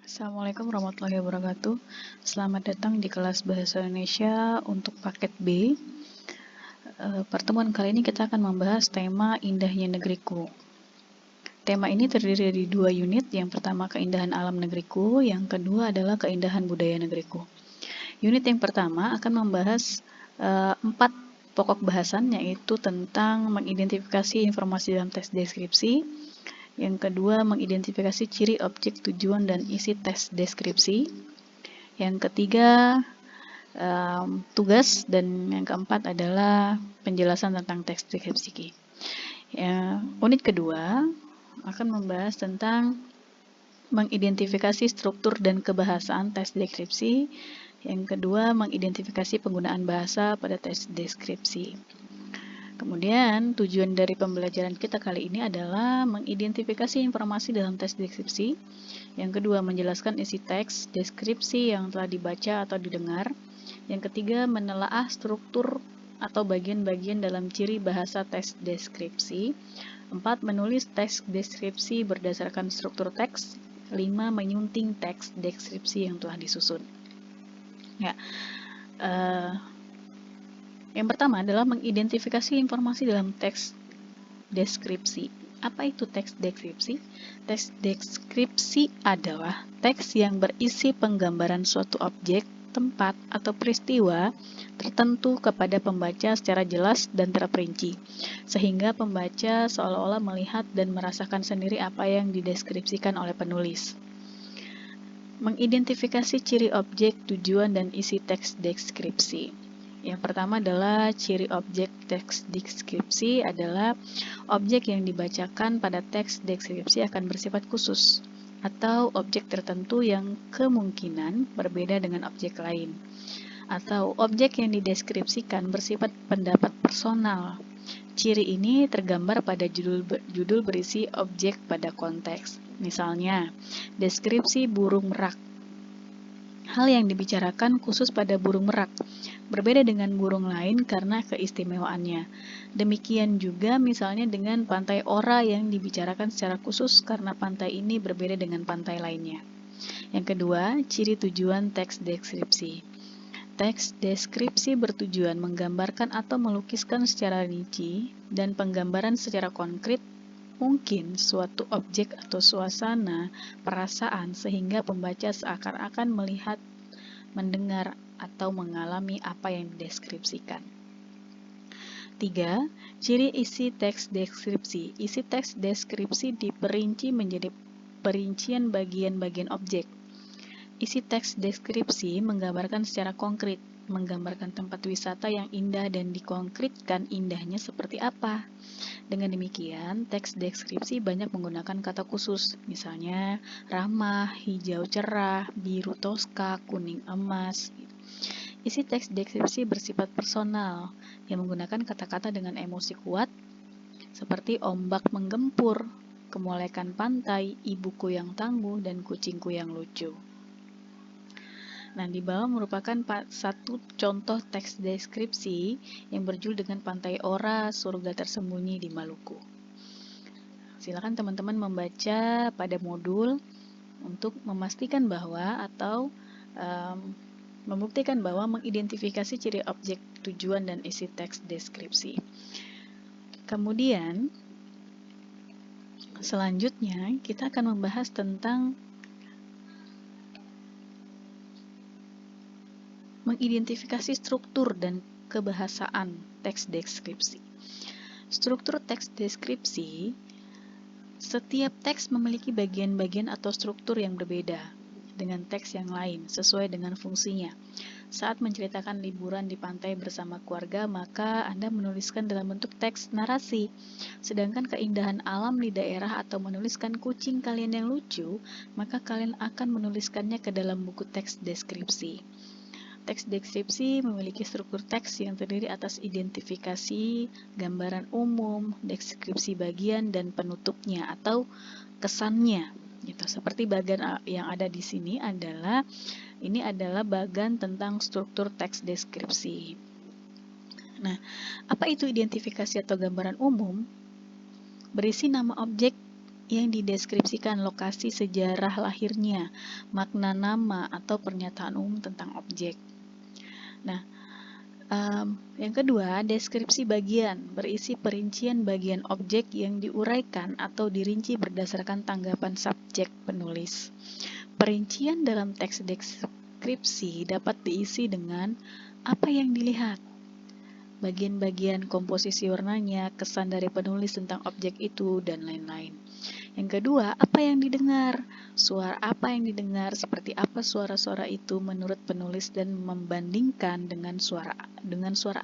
Assalamualaikum warahmatullahi wabarakatuh. Selamat datang di kelas Bahasa Indonesia untuk paket B. Pertemuan kali ini kita akan membahas tema Indahnya Negeriku. Tema ini terdiri dari 2 unit. Yang pertama keindahan alam negeriku, yang kedua adalah keindahan budaya negeriku. Unit yang pertama akan membahas 4 pokok bahasan, yaitu tentang mengidentifikasi informasi dalam teks deskripsi. Yang kedua, mengidentifikasi ciri, objek, tujuan, dan isi teks deskripsi. Yang ketiga, tugas, dan yang keempat adalah penjelasan tentang teks deskripsi. Unit kedua akan membahas tentang mengidentifikasi struktur dan kebahasaan teks deskripsi. Yang kedua, mengidentifikasi penggunaan bahasa pada teks deskripsi. Kemudian, tujuan dari pembelajaran kita kali ini adalah mengidentifikasi informasi dalam teks deskripsi. Yang kedua, menjelaskan isi teks deskripsi yang telah dibaca atau didengar. Yang ketiga, menelaah struktur atau bagian-bagian dalam ciri bahasa teks deskripsi. 4. Menulis teks deskripsi berdasarkan struktur teks. 5. Menyunting teks deskripsi yang telah disusun. Yang pertama adalah mengidentifikasi informasi dalam teks deskripsi. Apa itu teks deskripsi? Teks deskripsi adalah teks yang berisi penggambaran suatu objek, tempat, atau peristiwa tertentu kepada pembaca secara jelas dan terperinci, sehingga pembaca seolah-olah melihat dan merasakan sendiri apa yang dideskripsikan oleh penulis. Mengidentifikasi ciri objek, tujuan, dan isi teks deskripsi. Yang pertama adalah ciri objek teks deskripsi adalah objek yang dibacakan pada teks deskripsi akan bersifat khusus atau objek tertentu yang kemungkinan berbeda dengan objek lain, atau objek yang dideskripsikan bersifat pendapat personal. Ciri ini tergambar pada judul berisi objek pada konteks. Misalnya, deskripsi burung merak. Hal yang dibicarakan khusus pada burung merak, berbeda dengan burung lain karena keistimewaannya. Demikian juga misalnya dengan pantai Ora yang dibicarakan secara khusus karena pantai ini berbeda dengan pantai lainnya. Yang kedua, ciri tujuan teks deskripsi. Teks deskripsi bertujuan menggambarkan atau melukiskan secara rinci dan penggambaran secara konkret mungkin suatu objek atau suasana, perasaan, sehingga pembaca seakan-akan melihat, mendengar, atau mengalami apa yang dideskripsikan. 3. Ciri isi teks deskripsi. Isi teks deskripsi diperinci menjadi perincian bagian-bagian objek. Isi teks deskripsi menggambarkan secara konkret, menggambarkan tempat wisata yang indah dan dikonkretkan indahnya seperti apa. Dengan demikian, teks deskripsi banyak menggunakan kata khusus, misalnya ramah, hijau cerah, biru toska, kuning emas. Isi teks deskripsi bersifat personal, yang menggunakan kata-kata dengan emosi kuat, seperti ombak menggempur, kemolekan pantai, ibuku yang tangguh, dan kucingku yang lucu. Nah, di bawah merupakan satu contoh teks deskripsi yang berjudul dengan Pantai Ora, Surga Tersembunyi di Maluku. Silakan teman-teman membaca pada modul untuk memastikan bahwa atau membuktikan bahwa mengidentifikasi ciri objek, tujuan, dan isi teks deskripsi. Kemudian, selanjutnya kita akan membahas tentang mengidentifikasi struktur dan kebahasaan teks deskripsi. Struktur teks deskripsi, setiap teks memiliki bagian-bagian atau struktur yang berbeda dengan teks yang lain sesuai dengan fungsinya. Saat menceritakan liburan di pantai bersama keluarga, maka Anda menuliskan dalam bentuk teks narasi. Sedangkan keindahan alam di daerah atau menuliskan kucing kalian yang lucu, maka kalian akan menuliskannya ke dalam buku teks deskripsi. Teks deskripsi memiliki struktur teks yang terdiri atas identifikasi, gambaran umum, deskripsi bagian, dan penutupnya atau kesannya. Gitu. Seperti bagian yang ada di sini ini adalah bagian tentang struktur teks deskripsi. Nah, apa itu identifikasi atau gambaran umum? Berisi nama objek yang dideskripsikan lokasi sejarah lahirnya, makna nama, atau pernyataan umum tentang objek. Nah, yang kedua, deskripsi bagian berisi perincian bagian objek yang diuraikan atau dirinci berdasarkan tanggapan subjek penulis. Perincian dalam teks deskripsi dapat diisi dengan apa yang dilihat, bagian-bagian komposisi warnanya, kesan dari penulis tentang objek itu, dan lain-lain. Yang kedua, apa yang didengar? Suara apa yang didengar, seperti apa suara-suara itu menurut penulis dan membandingkan dengan suara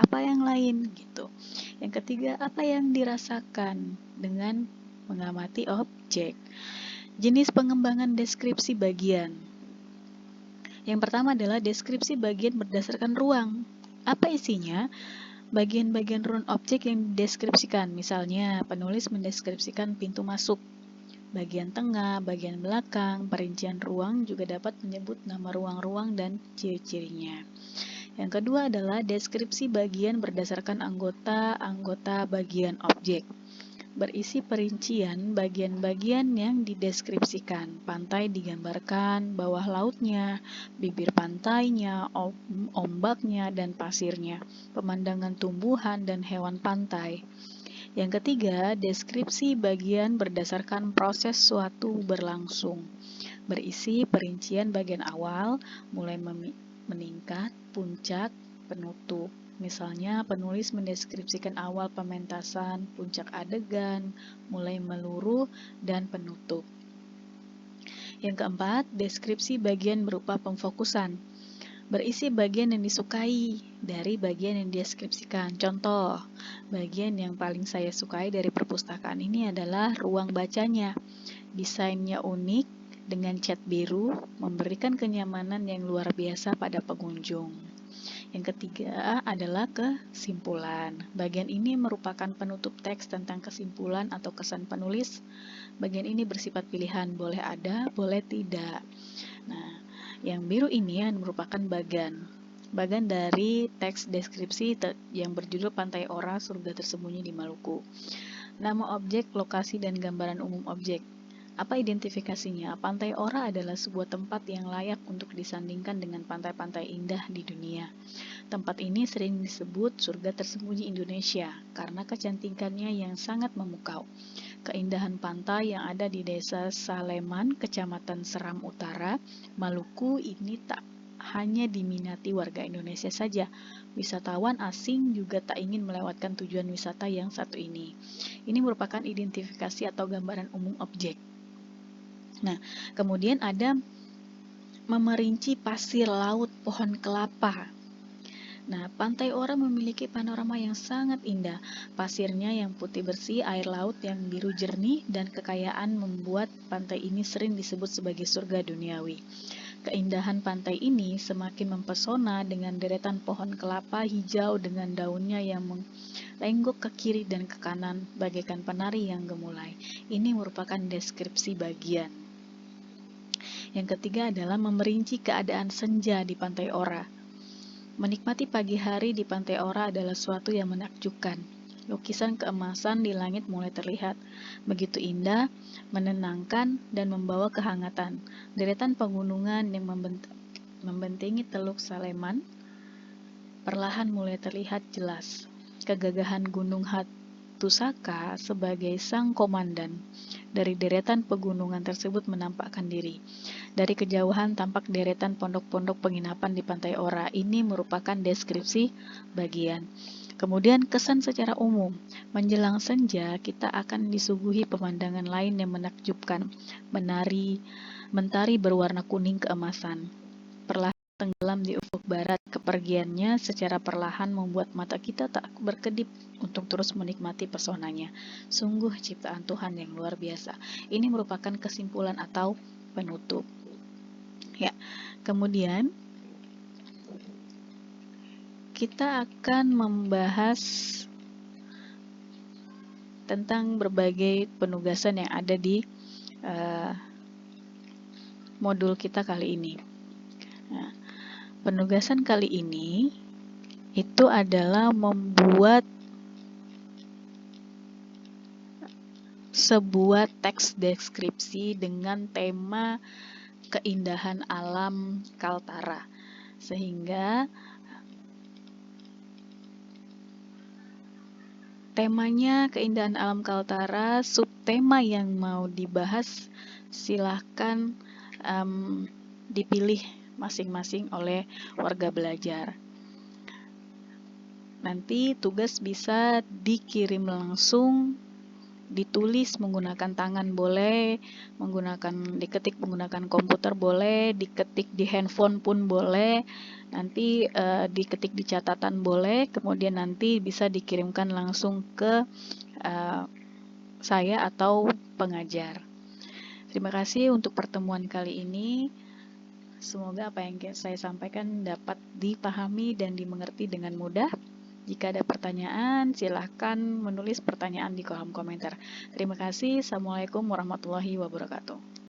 apa yang lain gitu. Yang ketiga, apa yang dirasakan dengan mengamati objek. Jenis pengembangan deskripsi bagian. Yang pertama adalah deskripsi bagian berdasarkan ruang. Apa isinya? Bagian-bagian ruang objek yang dideskripsikan. Misalnya, penulis mendeskripsikan pintu masuk, bagian tengah, bagian belakang. Perincian ruang juga dapat menyebut nama ruang-ruang dan ciri-cirinya. Yang kedua adalah deskripsi bagian berdasarkan anggota-anggota bagian objek. Berisi perincian bagian-bagian yang dideskripsikan. Pantai digambarkan, bawah lautnya, bibir pantainya, ombaknya dan pasirnya, pemandangan tumbuhan dan hewan pantai. Yang ketiga, deskripsi bagian berdasarkan proses suatu berlangsung. Berisi perincian bagian awal, mulai meningkat, puncak, penutup. Misalnya, penulis mendeskripsikan awal pementasan, puncak adegan, mulai meluruh, dan penutup. Yang keempat, deskripsi bagian berupa pemfokusan. Berisi bagian yang disukai dari bagian yang dideskripsikan. Contoh, bagian yang paling saya sukai dari perpustakaan ini adalah ruang bacanya. Desainnya unik, dengan cat biru, memberikan kenyamanan yang luar biasa pada pengunjung. Yang ketiga adalah kesimpulan. Bagian ini merupakan penutup teks tentang kesimpulan atau kesan penulis. Bagian ini bersifat pilihan, boleh ada, boleh tidak. Nah, yang biru ini merupakan bagan dari teks deskripsi yang berjudul Pantai Ora, Surga Tersembunyi di Maluku. Nama objek, lokasi, dan gambaran umum objek. Apa identifikasinya? Pantai Ora adalah sebuah tempat yang layak untuk disandingkan dengan pantai-pantai indah di dunia. Tempat ini sering disebut surga tersembunyi Indonesia karena kecantikannya yang sangat memukau. Keindahan pantai yang ada di Desa Saleman, Kecamatan Seram Utara, Maluku ini tak hanya diminati warga Indonesia saja. Wisatawan asing juga tak ingin melewatkan tujuan wisata yang satu ini. Ini merupakan identifikasi atau gambaran umum objek. Nah, kemudian ada memerinci pasir laut pohon kelapa. Nah, Pantai Ora memiliki panorama yang sangat indah. Pasirnya yang putih bersih, air laut yang biru jernih, dan kekayaan membuat pantai ini sering disebut sebagai surga duniawi. Keindahan pantai ini semakin mempesona dengan deretan pohon kelapa hijau dengan daunnya yang melenggok ke kiri dan ke kanan bagaikan penari yang gemulai. Ini merupakan deskripsi bagian. Yang ketiga adalah memerinci keadaan senja di Pantai Ora. Menikmati pagi hari di Pantai Ora adalah suatu yang menakjubkan. Lukisan keemasan di langit mulai terlihat. Begitu indah, menenangkan, dan membawa kehangatan. Deretan pegunungan yang membentengi Teluk Saleman perlahan mulai terlihat jelas. Kegagahan Gunung Hatusaka sebagai sang komandan dari deretan pegunungan tersebut menampakkan diri. Dari kejauhan tampak deretan pondok-pondok penginapan di Pantai Ora. Ini merupakan deskripsi bagian. Kemudian kesan secara umum. Menjelang senja, kita akan disuguhi pemandangan lain yang menakjubkan. Mentari berwarna kuning keemasan. Perlahan tenggelam di ufuk barat. Kepergiannya secara perlahan membuat mata kita tak berkedip untuk terus menikmati pesonanya. Sungguh ciptaan Tuhan yang luar biasa. Ini merupakan kesimpulan atau penutup. Ya, kemudian kita akan membahas tentang berbagai penugasan yang ada di modul kita kali ini. Nah, penugasan kali ini itu adalah membuat sebuah teks deskripsi dengan tema keindahan alam Kaltara. Sehingga temanya keindahan alam Kaltara, subtema yang mau dibahas silahkan dipilih masing-masing oleh warga belajar. Nanti tugas bisa dikirim langsung, ditulis menggunakan tangan boleh, diketik menggunakan komputer boleh, diketik di handphone pun boleh, nanti diketik di catatan boleh, kemudian nanti bisa dikirimkan langsung ke saya atau pengajar. Terima kasih untuk pertemuan kali ini. Semoga apa yang saya sampaikan dapat dipahami dan dimengerti dengan mudah. Jika ada pertanyaan, silahkan menulis pertanyaan di kolom komentar. Terima kasih. Assalamualaikum warahmatullahi wabarakatuh.